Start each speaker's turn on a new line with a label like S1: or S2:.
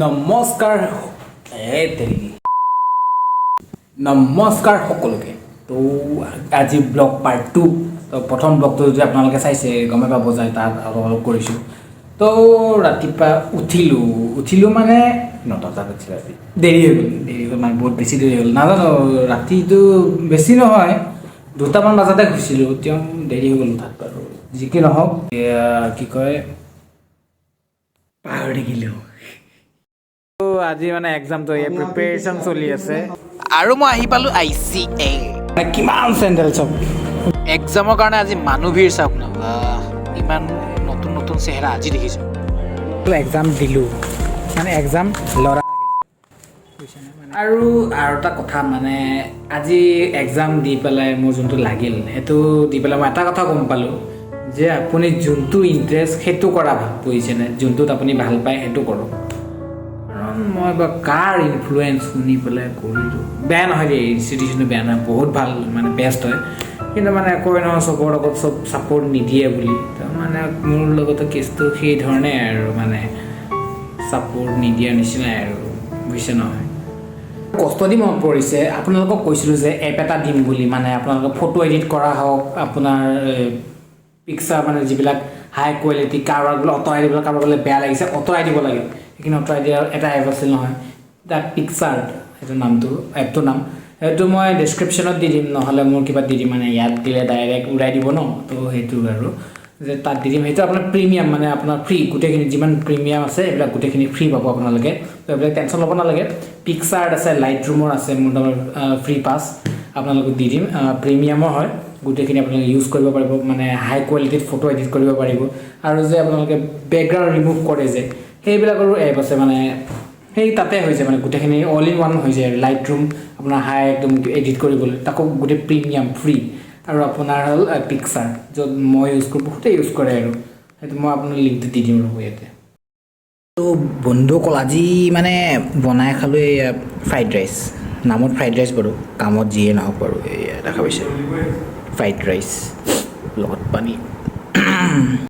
S1: নমস্কাৰ নমস্কাৰ সকলোকে তো আজি ব্লগ পাৰ্ট 2 তো প্ৰথম ব্লগটো যদি আপোনালোকে চাইছে গমে পাব যায় তাত অলপ কৰিছোঁ তো ৰাতিপুৱা উঠিলোঁ মানে 9টা বজাত উঠিলোঁ দেৰি হৈ গ'ল মানে বহুত বেছি দেৰি হ'ল নাজানো ৰাতিটো বেছি নহয় 2টামান বজাতে শুইছিলোঁ তেওঁ দেৰি হৈ গ'ল উঠাত বাৰু যি কি নহওক কি কয় পাহৰি থাকিলোঁ আজি মানে এক্সামটো প্ৰিপেৰেশ্যন চলি আছে
S2: আৰু মই আহি পালোঁ ICA
S1: কিমান চেণ্ডেল চব
S2: এক্সামৰ কাৰণে আজি মানুহ ভিৰ চাওক না ইমান নতুন নতুন চেহেৰা আজি দেখিছোঁ
S1: এক্সাম দিলোঁ মানে এক্সাম ল'ৰা আৰু এটা কথা মানে আজি এক্সাম দি পেলাই মোৰ যোনটো লাগিল সেইটো দি পেলাই মই এটা কথা গম পালোঁ যে আপুনি যোনটো ইণ্টাৰেষ্ট সেইটো কৰা ভাল বুজিছেনে যোনটোত আপুনি ভাল পায় সেইটো কৰক কাৰণ মই বা কাৰ ইনফ্লুৱেঞ্চ শুনি পেলাই কৰিলোঁ বেয়া নহয় দেই ইনষ্টিটিউশ্যনটো বেয়া নহয় বহুত ভাল মানে বেষ্ট হয় কিন্তু মানে কয় নহয় চবৰ লগত চব ছাপৰ্ট নিদিয়ে বুলি তো মানে মোৰ লগতো কেছটো সেই ধৰণে আৰু মানে ছাপৰ্ট নিদিয়াৰ নিচিনাই আৰু বুজিছে নহয় কষ্ট দি মনত পৰিছে আপোনালোকক কৈছিলোঁ যে এপ এটা দিম বুলি মানে আপোনালোকক ফটো এডিট কৰা হওক আপোনাৰ পিকচাৰ মানে যিবিলাক হাই কোৱালিটি কাৰোবাৰ বোলে আঁতৰাই দিবলৈ কাৰোবাৰ বোলে বেয়া লাগিছে আঁতৰাই দিব লাগে সেইখিনি আঁতৰাই দিয়াৰ এটা এপ আছিল নহয় দ্য পিকচাৰ সেইটো নামটো এপটোৰ নাম সেইটো মই ডেছক্ৰিপশ্যনত দি দিম নহ'লে মোৰ কিবা দি দিম মানে ইয়াত দিলে ডাইৰেক্ট উৰাই দিব ন তো সেইটো আৰু যে তাত দি দিম সেইটো আপোনাৰ প্ৰিমিয়াম মানে আপোনাৰ ফ্ৰী গোটেইখিনি যিমান প্ৰিমিয়াম আছে এইবিলাক গোটেইখিনি ফ্ৰী পাব আপোনালোকে তো এইবিলাক টেনশ্যন ল'ব নালাগে পিকচাৰ্ট আছে লাইট ৰুমৰ আছে মোৰ তোমাৰ ফ্ৰী পাছ আপোনালোকক দি দিম প্ৰিমিয়ামৰ হয় গোটেইখিনি আপোনালোকে ইউজ কৰিব পাৰিব মানে হাই কোৱালিটিত ফটো এডিট কৰিব পাৰিব আৰু যে আপোনালোকে বেকগ্ৰাউণ্ড ৰিমুভ কৰে যে সেইবিলাকৰো এপ আছে মানে সেই তাতে হৈ যায় মানে গোটেইখিনি অল ইন ওৱান হৈ যায় লাইট ৰুম আপোনাৰ হাই একদম এডিট কৰিবলৈ তাকো গোটেই প্ৰিমিয়াম ফ্ৰী আৰু আপোনাৰ হ'ল পিকচাৰ য'ত মই ইউজ কৰোঁ বহুতেই ইউজ কৰে আৰু সেইটো মই আপোনাৰ লিংকটো দি দিম ৰ'ব ইয়াতে তো বন্ধুসকল আজি মানে বনাই খালোঁ এই ফ্ৰাইড ৰাইচ নামত ফ্ৰাইড ৰাইচ বাৰু কামত যিয়ে নহওক বাৰু এই দেখা পাইছে ফ্ৰাইড ৰাইচ লগত পানী